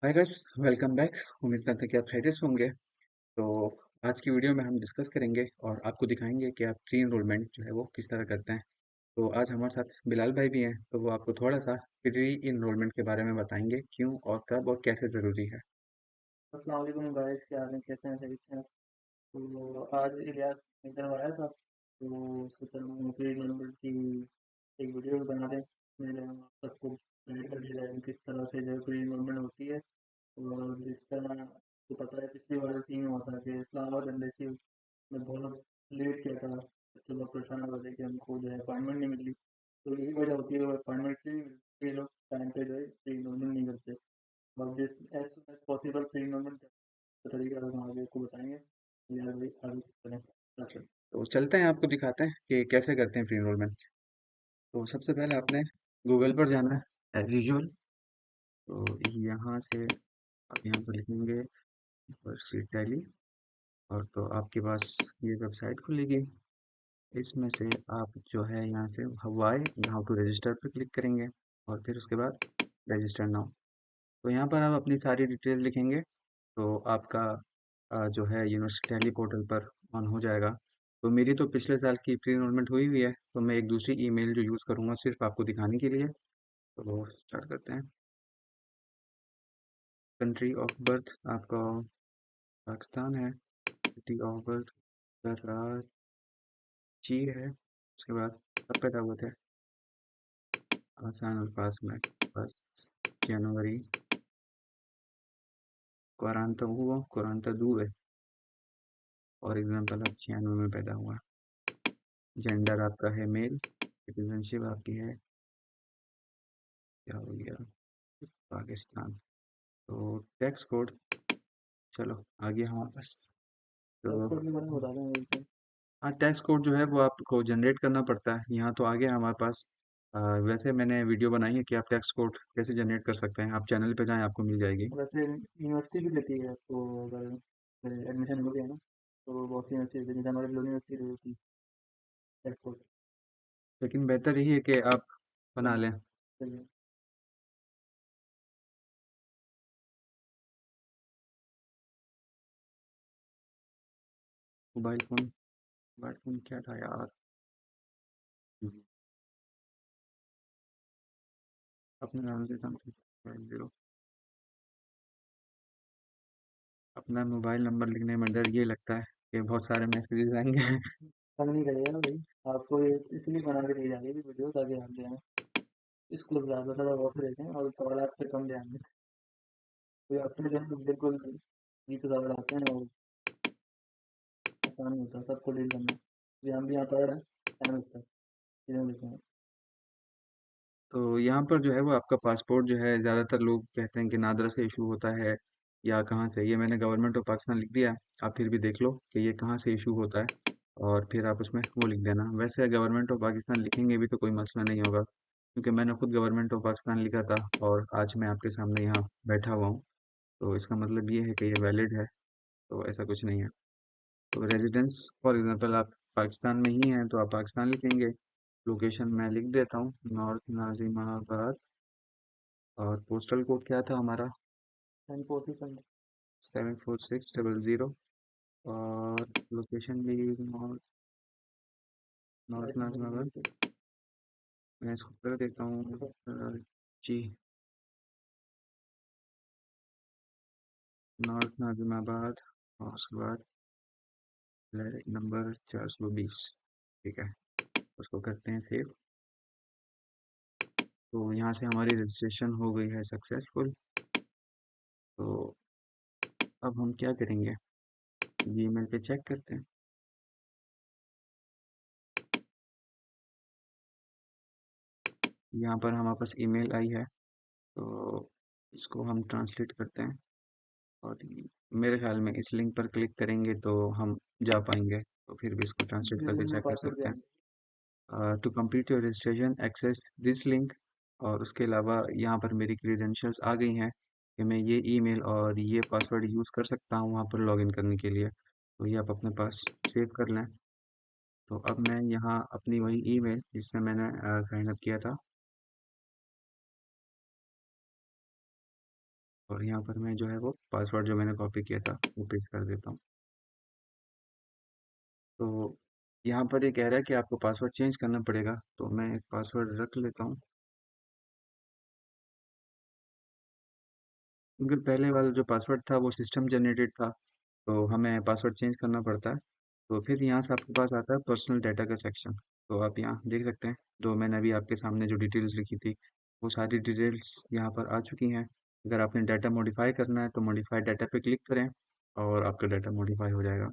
Hi guys, welcome back. उम्मीद करते हैं कि आप खैरियत से होंगे। तो आज की वीडियो में हम डिस्कस करेंगे और आपको दिखाएंगे कि आप प्री इनरोलमेंट जो है वो किस तरह करते हैं। तो आज हमारे साथ बिलाल भाई भी हैं, तो वो आपको थोड़ा सा प्री इनरोलमेंट के बारे में बताएंगे, क्यों और कब और कैसे ज़रूरी है। अस्सलाम वालेकुम गाइस, क्या हाल है? कैसे हैं? सही से हैं? तो आज इलियास इधर आया था, तो सोचा प्री नंबर की एक वीडियो बना दें। मैंने आप सबको गाइड कर दिया है किस तरह से जो प्री नंबर होती है। और जिस तरह तो पता है पिछली बार सीन हुआ था कि इस्लामाबाद एम्बेसी में बहुत लेट किया था, तो लोग परेशान हो रहे थे कि हमको जो है अपॉइंटमेंट नहीं मिली। तो यही वजह होती है, अपॉइंटमेंट से नहीं मिलती, ये लोग टाइम पे जो है प्री नंबर नहीं करते। और जिस एज सुन एज पॉसिबल प्री नंबर तरीका हम आगे आपको बताएँगे। या भाई आगे करें। अच्छा। तो चलते हैं, आपको दिखाते हैं कि कैसे करते हैं प्री इनरोलमेंट। तो सबसे पहले आपने गूगल पर जाना है एज यूजल। तो यहाँ से आप यहाँ पर लिखेंगे यूनिवर्सिटी टैली, और तो आपके पास ये वेबसाइट खुलेगी। इसमें से आप जो है यहाँ से वाई हाउ टू रजिस्टर पर क्लिक करेंगे और फिर उसके बाद रजिस्टर नाउ। तो यहाँ पर आप अपनी सारी डिटेल लिखेंगे, तो आपका जो है यूनिवर्सिटी टैली पोर्टल पर ऑन हो जाएगा। तो मेरी तो पिछले साल की प्री इनरोलमेंट हुई हुई है, तो मैं एक दूसरी ईमेल जो यूज़ करूँगा सिर्फ आपको दिखाने के लिए। तो स्टार्ट करते हैं। कंट्री ऑफ बर्थ आपका पाकिस्तान है। सिटी ऑफ बर्थ कराची है। उसके बाद कब पैदा हुए थे, आसान अल्फाज में, बस जनवरी क्वारंटा दो है। फॉर एग्जांपल आप 96 में पैदा हुआ। जेंडर आपका है मेल। सिटीजनशिप आपकी है, क्या हो गया, पाकिस्तान। तो टैक्स कोड, चलो आगे हमारे पास। तो पासपोर्ट के बारे में बता दें एक बार। हाँ, टैक्स कोड जो है वो आपको जनरेट करना पड़ता है। यहाँ तो आगे हमारे पास वैसे मैंने वीडियो बनाई है कि आप टैक्स कोड कैसे जनरेट कर सकते हैं। आप चैनल पे जाएं, आपको मिल जाएगी। वैसे यूनिवर्सिटी भी देती है आपको, अगर एडमिशन हो गया ना, तो बहुत सी यूनिवर्सिटी देती है, जैसे हमारी यूनिवर्सिटी देती है पासपोर्ट। लेकिन बेहतर यही है कि आप बना चलिए। लें। चलिए। मोबाइल फ़ोन क्या था यार। हम्म, अपने नाम से जीरो। अपना मोबाइल नंबर लिखने में डर ये लगता है कि बहुत सारे मैसेजेस आएंगे। तंग नहीं करिएगा भाई, आपको ये इसलिए बना के दी जा रही है वीडियो, ताकि आप जो है इसको ज़्यादा से ज़्यादा वॉच देखें और सवाल पे कम ध्यान दें। कोई आपसे जो है बिल्कुल 20 सवाल आते हैं और आसान नहीं होता सबको डील करना। ये हम भी यहाँ पढ़ रहे हैं, टाइम लगता है चीज़ें लिखने में। तो यहाँ पर जो है वो आपका पासपोर्ट जो है, ज़्यादातर लोग कहते हैं कि नादरा से इशू होता है या कहाँ से। ये मैंने गवर्नमेंट ऑफ पाकिस्तान लिख दिया है, आप फिर भी देख लो कि ये कहाँ से इशू होता है, और फिर आप उसमें वो लिख देना। वैसे गवर्नमेंट ऑफ पाकिस्तान लिखेंगे भी तो कोई मसला नहीं होगा, क्योंकि मैंने खुद गवर्नमेंट ऑफ पाकिस्तान लिखा था और आज मैं आपके सामने यहाँ बैठा हुआ हूँ। तो इसका मतलब ये है कि ये वैलिड है, तो ऐसा कुछ नहीं है। तो रेजिडेंस, फॉर एग्जांपल आप पाकिस्तान में ही हैं तो आप पाकिस्तान लिखेंगे। लोकेशन मैं लिख देता हूँ, नॉर्थ नाजिमाबाद। और पोस्टल कोड क्या था हमारा, 10 4 6 74600। और लोकेशन भी नॉर्थ नॉर्थ नाजिमाबाद। मैं इसको कर देता हूँ जी, नॉर्थ नाजिमाबाद। और उसके बाद नंबर 420। ठीक है, उसको करते हैं सेव। तो यहाँ से हमारी रजिस्ट्रेशन हो गई है सक्सेसफुल। तो अब हम क्या करेंगे, जीमेल पे चेक करते हैं। यहाँ पर हमारे पास ईमेल आई है, तो इसको हम ट्रांसलेट करते हैं। और मेरे ख्याल में इस लिंक पर क्लिक करेंगे तो हम जा पाएंगे, तो फिर भी इसको ट्रांसलेट करके गूगल में चेक कर पासवर्ड सकते दिया। हैं। To complete your registration access this link. और उसके अलावा यहाँ पर मेरी क्रीडेंशियल्स आ गई हैं कि मैं ये ईमेल और ये पासवर्ड यूज़ कर सकता हूँ वहाँ पर लॉगिन करने के लिए। तो ये आप अपने पास सेव कर लें। तो अब मैं यहाँ अपनी वही ईमेल जिससे मैंने साइन अप किया था, और यहाँ पर मैं जो है वो पासवर्ड जो मैंने कॉपी किया था वो पेस्ट कर देता हूँ। तो यहाँ पर ये कह रहा है कि आपको पासवर्ड चेंज करना पड़ेगा, तो मैं एक पासवर्ड रख लेता हूँ, क्योंकि पहले वाला जो पासवर्ड था वो सिस्टम जनरेटेड था, तो हमें पासवर्ड चेंज करना पड़ता है। तो फिर यहाँ से आपके पास आता है पर्सनल डाटा का सेक्शन। तो आप यहाँ देख सकते हैं, जो मैंने अभी आपके सामने जो डिटेल्स लिखी थी वो सारी डिटेल्स यहाँ पर आ चुकी हैं। अगर आपने डाटा मॉडिफाई करना है तो मॉडिफाई डाटा पे क्लिक करें और आपका डाटा मॉडिफाई हो जाएगा।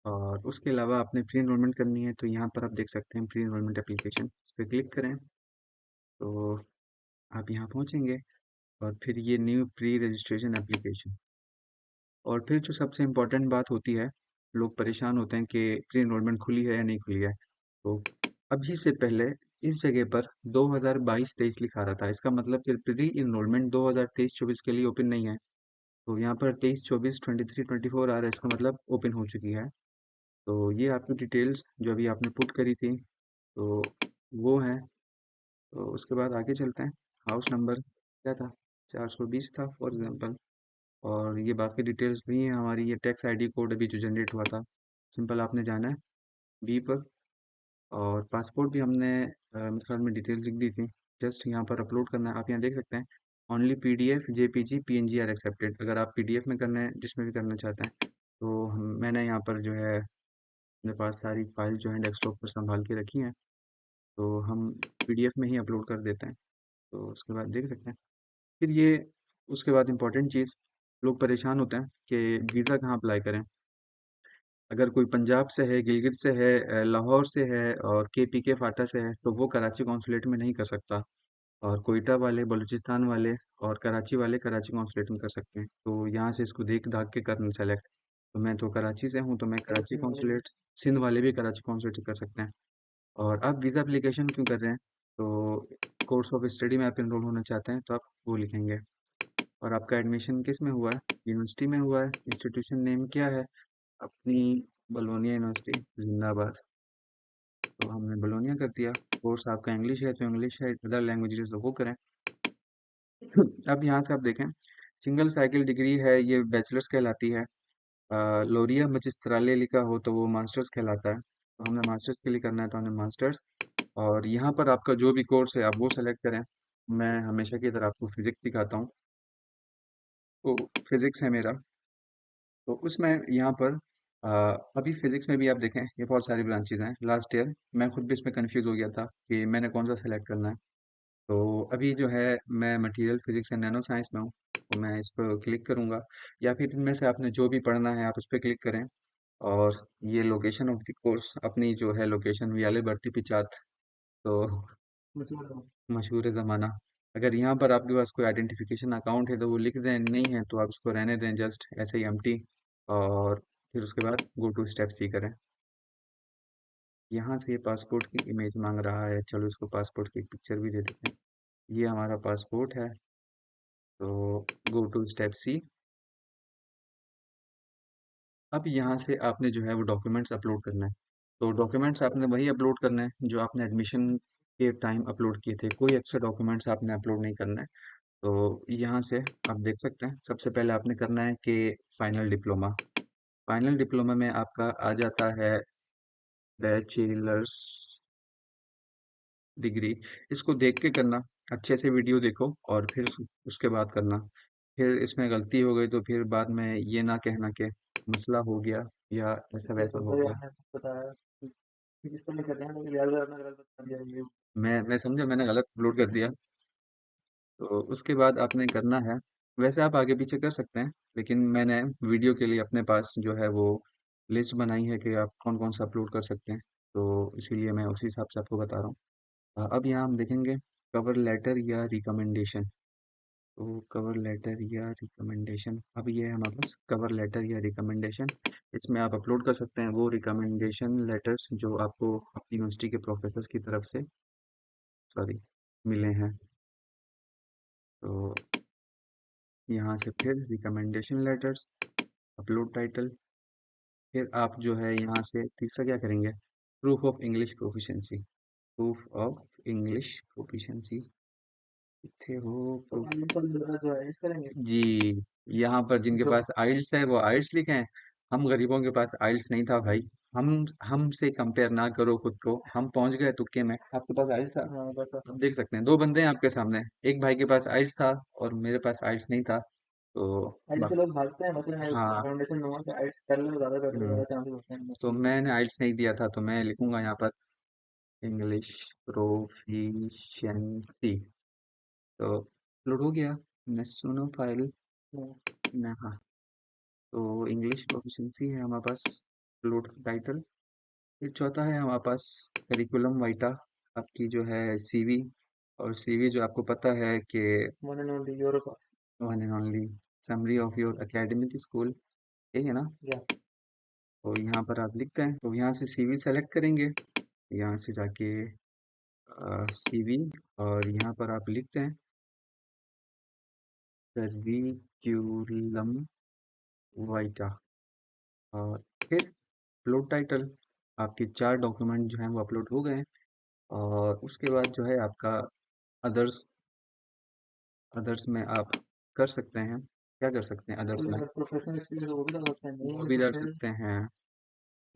और उसके अलावा आपने प्री इनरोलमेंट करनी है तो यहाँ पर आप देख सकते हैं प्री इनरोलमेंट एप्लीकेशन, इस पर क्लिक करें तो आप यहाँ पहुँचेंगे। और फिर ये न्यू प्री रजिस्ट्रेशन एप्लीकेशन, और फिर जो सबसे इम्पोर्टेंट बात होती है, लोग परेशान होते हैं कि प्री इनरोलमेंट खुली है या नहीं खुली है। तो अभी से पहले इस जगह पर 2022-23 लिखा रहा था, इसका मतलब फिर प्री इनरोलमेंट 2023-24 के लिए ओपन नहीं है। तो यहाँ पर 23-24 23-24 आ रहा है, इसका मतलब ओपन हो चुकी है। तो ये आपकी डिटेल्स जो अभी आपने पुट करी थी, तो वो हैं। तो उसके बाद आगे चलते हैं। हाउस नंबर क्या था, 420 था फॉर एग्जांपल। और ये बाकी डिटेल्स भी हैं हमारी, ये टैक्स आईडी कोड अभी जो जनरेट हुआ था, सिंपल आपने जाना है बी पर। और पासपोर्ट भी हमने मेरे ख्याल में डिटेल्स लिख दी थी, जस्ट यहाँ पर अपलोड करना है। आप यहाँ देख सकते हैं only PDF JPG PNG are accepted. अगर आप पीडीएफ में करना है, जिसमें भी करना चाहते हैं, तो मैंने यहाँ पर जो है अपने पास सारी फाइल जो है डेस्कटॉप पर संभाल के रखी हैं, तो हम पीडीएफ में ही अपलोड कर देते हैं। तो उसके बाद देख सकते हैं फिर ये, उसके बाद इम्पोर्टेंट चीज़, लोग परेशान होते हैं कि वीज़ा कहाँ अप्लाई करें। अगर कोई पंजाब से है, गिलगित से है, लाहौर से है और केपीके फाटा से है, तो वो कराची कॉन्सुलेट में नहीं कर सकता। और कोयटा वाले, बलूचिस्तान वाले और कराची वाले कराची कॉन्सुलेट में कर सकते हैं। तो यहाँ से इसको देख दाग के करना सेलेक्ट। तो मैं तो कराची से हूँ, तो मैं कराची सिंध वाले भी। कॉन्सुलेट, सिंध वाले भी कराची कॉन्सुलेट से कर सकते हैं। और आप वीज़ा एप्लीकेशन क्यों कर रहे हैं, तो कोर्स ऑफ स्टडी में आप इनरोल होना चाहते हैं तो आप वो लिखेंगे। और आपका एडमिशन किस में हुआ है, यूनिवर्सिटी में हुआ है, इंस्टीट्यूशन नेम क्या है, अपनी बलोनिया यूनिवर्सिटी जिंदाबाद। तो हमने बलोनिया कर दिया। कोर्स आपका इंग्लिश है तो इंग्लिश है, अदर लैंग्वेजेस तो वो करें। अब यहाँ से आप देखें, सिंगल साइकिल डिग्री है, ये बैचलर्स कहलाती है। लोरिया मैजिस्ट्राले लिखा हो तो वो मास्टर्स कहलाता है। तो हमने मास्टर्स के लिए करना है तो हमने मास्टर्स। और यहाँ पर आपका जो भी कोर्स है आप वो सेलेक्ट करें। मैं हमेशा की तरह आपको फिजिक्स सिखाता हूँ, तो फिजिक्स है मेरा। तो उसमें यहाँ पर अ, अभी फिजिक्स में भी आप देखें, ये बहुत सारी ब्रांचेज हैं। लास्ट ईयर मैं खुद भी इसमें कंफ्यूज हो गया था कि मैंने कौन सा सेलेक्ट करना है। तो अभी जो है मैं material physics and nano science में हूँ, तो मैं इस पर क्लिक करूँगा। या फिर इनमें से आपने जो भी पढ़ना है आप उस पर क्लिक करें। और ये लोकेशन ऑफ द कोर्स अपनी जो है लोकेशन वियाले भर्ती पिचात, तो मतलब मशहूर ज़माना। अगर यहाँ पर आपके पास कोई आइडेंटिफिकेशन अकाउंट है तो वो लिख दें, नहीं है तो आप उसको रहने दें, जस्ट ऐसे ही एम्प्टी। और फिर उसके बाद गो टू स्टेप सी करें। यहाँ से पासपोर्ट की इमेज मांग रहा है, चलो इसको पासपोर्ट की एक पिक्चर भी दे देते हैं। ये हमारा पासपोर्ट है, तो गो टू स्टेप सी। अब यहाँ से आपने जो है वो डॉक्यूमेंट्स अपलोड करना है। तो डॉक्यूमेंट्स आपने वही अपलोड करना है जो आपने एडमिशन के टाइम अपलोड किए थे, कोई एक्स्ट्रा डॉक्यूमेंट्स आपने अपलोड नहीं करना है। तो यहाँ से आप देख सकते हैं, सबसे पहले आपने करना है कि फाइनल डिप्लोमा। फाइनल डिप्लोमा में आपका आ जाता है बैचलर्स डिग्री। इसको देख के करना, अच्छे से वीडियो देखो और फिर उसके बाद करना। फिर इसमें गलती हो गई तो फिर बाद में ये ना कहना कि मसला हो गया या ऐसा ये वैसा तो हो भाई गया। आपने बताया कि किस तरह करते हैं, लेकिन यार आपने गलत बता दिया ये। मैं समझा मैंने गलत अपलोड कर दिया। तो उसके बाद आपने करना है, वैसे आप आगे पीछे कर सकते हैं, लेकिन मैंने वीडियो के लिए अपने पास जो है वो लिस्ट बनाई है कि आप कौन कौन सा अपलोड कर सकते हैं। तो इसीलिए मैं उसी हिसाब से आपको बता रहा हूँ। अब यहाँ हम देखेंगे कवर लेटर या रिकमेंडेशन। तो कवर लेटर या रिकमेंडेशन, अब ये है हमारे पास कवर लेटर या रिकमेंडेशन। इसमें आप अपलोड कर सकते हैं वो रिकमेंडेशन लेटर्स जो आपको अपनी यूनिवर्सिटी के प्रोफेसर की तरफ से, सॉरी, मिले हैं। तो यहाँ से फिर रिकमेंडेशन लेटर्स, अपलोड टाइटल। फिर आप जो है यहाँ से तीसरा क्या करेंगे, proof of English proficiency. Proof of English proficiency, थे हो तो proof? आइल्स वगैरह जो आइल्स करेंगे। जी, यहाँ पर जिनके जो पास आइल्स है वो आइल्स लिखे हैं। हम गरीबों के पास आइल्स नहीं था भाई। हम हमसे कंपेयर ना करो खुद को। हम पहुंच गए तुक्के में। आपके पास आइल्स था? हाँ बस। आप देख सकते हैं, दो बंदे हैं आपके सामने। एक भाई के पास आइल्स था और मेरे पास आइल्स नहीं था। तो आइल्स से बस। लोग भागते हैं, मतलब मैं उसका हाँ। फाउंडेशन लूंगा कि आइल्स कर लो, ज़्यादा बेटर, हम्म, ज़्यादा चांसेस होते हैं तो मोस्टली। मैंने आइल्स नहीं दिया था, तो मैं लिखूंगा यहाँ पर इंग्लिश प्रोफिशिएंसी। तो अपलोड हो गया। मैं सुनो फाइल। मैं, हाँ। तो इंग्लिश प्रोफिशिएंसी है हमारे पास। Upload title. फिर चौथा है हमारे पास करिकुलम वाइटा। आपकी जो है सीवी। और सीवी जो आपको पता है कि one and only your pass. One and only summary of your academic school. यही है ना? या तो यहाँ पर आप लिखते हैं, तो यहाँ से सीवी सेलेक्ट करेंगे। यहाँ से जाके सीवी। और यहाँ पर आप लिखते हैं करिकुलम वाइटा। और फिर अपलोड टाइटल। आपके चार डॉक्यूमेंट जो हैं वो अपलोड हो गए हैं। और उसके बाद जो है आपका अदर्स। अदर्स में आप कर सकते हैं, क्या कर सकते हैं अदर्स कोई में? अगर प्रोफेशनल एक्सपीरियंस हो वो भी डाल सकते हैं, नहीं वो है भी तो डाल फिर सकते हैं।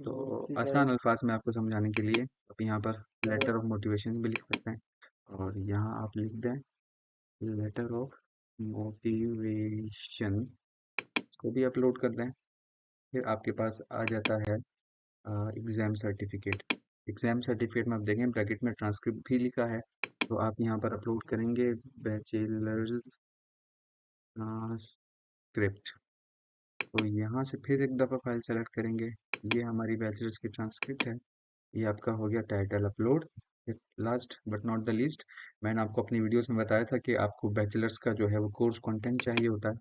तो बस ठीक है। आसान अल्फाज में आपको समझाने के लिए आप यहाँ पर अगर लेटर ऑफ मोटिवेशन भी लिख सकते हैं। और यहाँ आप लिख दें लेटर ऑफ मोटिवेशन। को भी अपलोड कर दें। फिर आपके पास आ जाता है एग्ज़ाम सर्टिफिकेट। एग्ज़ाम सर्टिफिकेट में आप देखें ब्रैकेट में ट्रांसक्रिप्ट भी लिखा है। तो आप यहाँ पर अपलोड करेंगे बैचलर्स ट्रांसक्रिप्ट। तो यहाँ से फिर एक दफ़ा फाइल सेलेक्ट करेंगे। ये हमारी बैचलर्स की ट्रांसक्रिप्ट है। ये आपका हो गया टाइटल अपलोड। फिर last but not the least, मैंने आपको अपनी वीडियोस में बताया था कि आपको बैचलर्स का जो है वो कोर्स कंटेंट चाहिए होता है।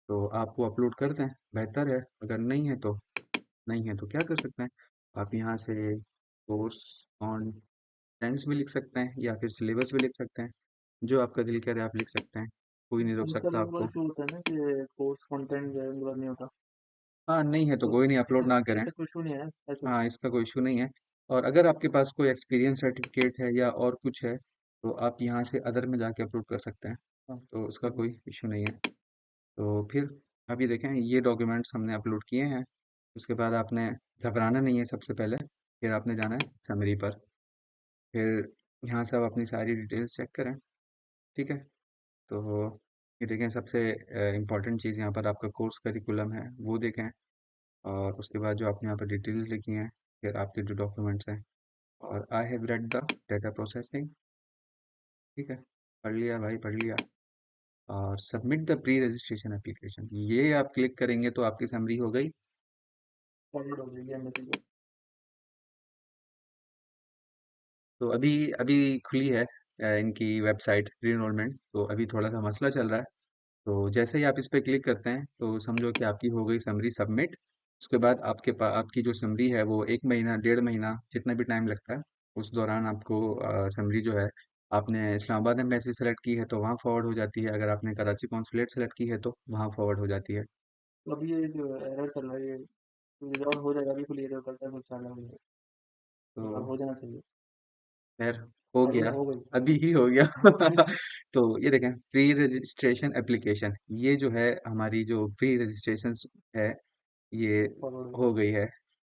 तो आप वो अपलोड कर दें, बेहतर है। अगर नहीं है तो नहीं है तो क्या कर सकते हैं, आप यहाँ से कोर्स कंटेंट्स भी लिख सकते हैं या फिर सिलेबस भी लिख सकते हैं। जो आपका दिल करे आप लिख सकते हैं। कोई नहीं रोक बहुत सारे सकता लोगों का आपको। इशू होता है ना कि कोर्स कंटेंट जो है उनके पास नहीं होता। हाँ, नहीं है तो तो कोई नहीं, अपलोड ना करें। ऐसा कोई इशू नहीं है ऐसे। हाँ, इसका कोई इशू नहीं है। और अगर आपके पास कोई एक्सपीरियंस सर्टिफिकेट है या और कुछ है तो आप यहाँ से अदर में जाके अपलोड कर सकते हैं। हाँ। तो उसका हम्म। कोई इशू नहीं है। तो फिर अभी देखें ये डॉक्यूमेंट्स हमने अपलोड किए हैं। उसके बाद आपने घबराना नहीं है सबसे पहले। फिर आपने जाना है समरी पर। फिर यहाँ से आप अपनी सारी डिटेल्स चेक करें। ठीक है। तो ये देखें सबसे इम्पोर्टेंट चीज़ यहाँ पर आपका कोर्स करिकुलम है वो देखें। और उसके बाद जो आपने यहाँ पर डिटेल्स लिखी हैं। फिर आपके जो डॉक्यूमेंट्स हैं। और I have read the data processing. ठीक है। पढ़ लिया भाई, पढ़ लिया। और submit the pre registration application, ये आप क्लिक करेंगे तो आपकी समरी हो गई। फॉरवर्ड हो जाएगी मैसेज को। तो अभी अभी खुली है इनकी वेबसाइट प्री एनरोलमेंट, तो अभी थोड़ा सा मसला चल रहा है। तो जैसे ही आप इस पर क्लिक करते हैं तो समझो कि आपकी हो गई समरी सबमिट। उसके बाद आपके पास आपकी जो समरी है वो 1 महीना 1.5 महीना जितना भी टाइम लगता है उस दौरान आपको समरी जो है, आपने इस्लामाबाद एम्बेसी सेलेक्ट की है तो वहाँ फॉरवर्ड हो जाती है। अगर आपने कराची कॉन्सुलेट सेलेक्ट की है तो वहाँ फॉरवर्ड हो जाती है। तो अभी ये जो एरर चल रहा है ये रिजॉल्व हो जाएगा, अभी क्लियर हो करता है कुछ चालू हो जाएगा। तो मतलब हो जाना चाहिए। खैर हो फॉरवर्ड गया। हो गई। अभी ही हो गया। तो ये देखें प्री रजिस्ट्रेशन एप्लीकेशन, ये जो है हमारी जो प्री रजिस्ट्रेशन है ये फॉरवर्ड हो हो गई है।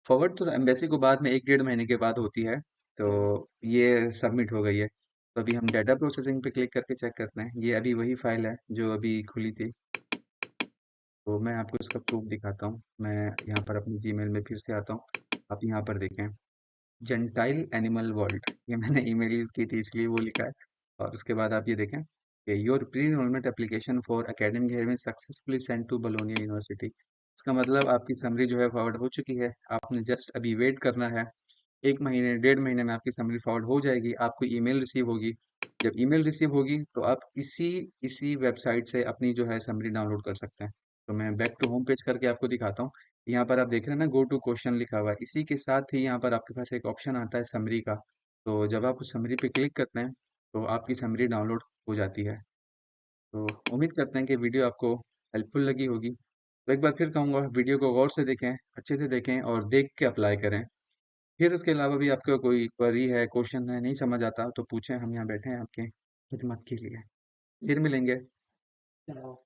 फॉरवर्ड तो एम्बेसी को बाद में 1 1.5 महीने के बाद होती है। तो गई। ये सबमिट हो गई है। तो अभी हम डाटा प्रोसेसिंग पे क्लिक करके चेक करते हैं। ये अभी वही फाइल है जो अभी खुली थी। तो मैं आपको इसका प्रूफ दिखाता हूँ। मैं यहाँ पर अपनी जीमेल में फिर से आता हूँ। आप यहाँ पर देखें जेंटाइल एनिमल वर्ल्ड, ये मैंने ईमेल यूज़ की थी इसलिए वो लिखा है। और उसके बाद आप ये देखें कि your pre enrolment application for academic year में सक्सेसफुली सेंड टू बलोनिया यूनिवर्सिटी। इसका मतलब आपकी समरी जो है फॉरवर्ड हो चुकी है। आपने जस्ट अभी वेट करना है। 1 महीने 1.5 महीने में आपकी समरी फॉरवर्ड हो जाएगी। आपको ईमेल रिसीव होगी। जब ईमेल रिसीव होगी तो आप इसी इसी वेबसाइट से अपनी जो है समरी डाउनलोड कर सकते हैं। तो मैं बैक टू होम पेज करके आपको दिखाता हूँ। यहाँ पर आप देख रहे हैं ना गो टू क्वेश्चन लिखा हुआ है, इसी के साथ ही यहाँ पर आपके पास एक ऑप्शन आता है समरी का। तो जब आप उस समरी पे क्लिक करते हैं तो आपकी समरी डाउनलोड हो जाती है। तो उम्मीद करते हैं कि वीडियो आपको हेल्पफुल लगी होगी। तो एक बार फिर कहूँगा वीडियो को गौर से देखें, अच्छे से देखें और देख के अप्लाई करें। फिर उसके अलावा भी आपका कोई क्वेरी है, क्वेश्चन है, नहीं समझ आता तो पूछें, हम यहाँ बैठे हैं आपके। खिदमत के लिए। फिर मिलेंगे। चलो।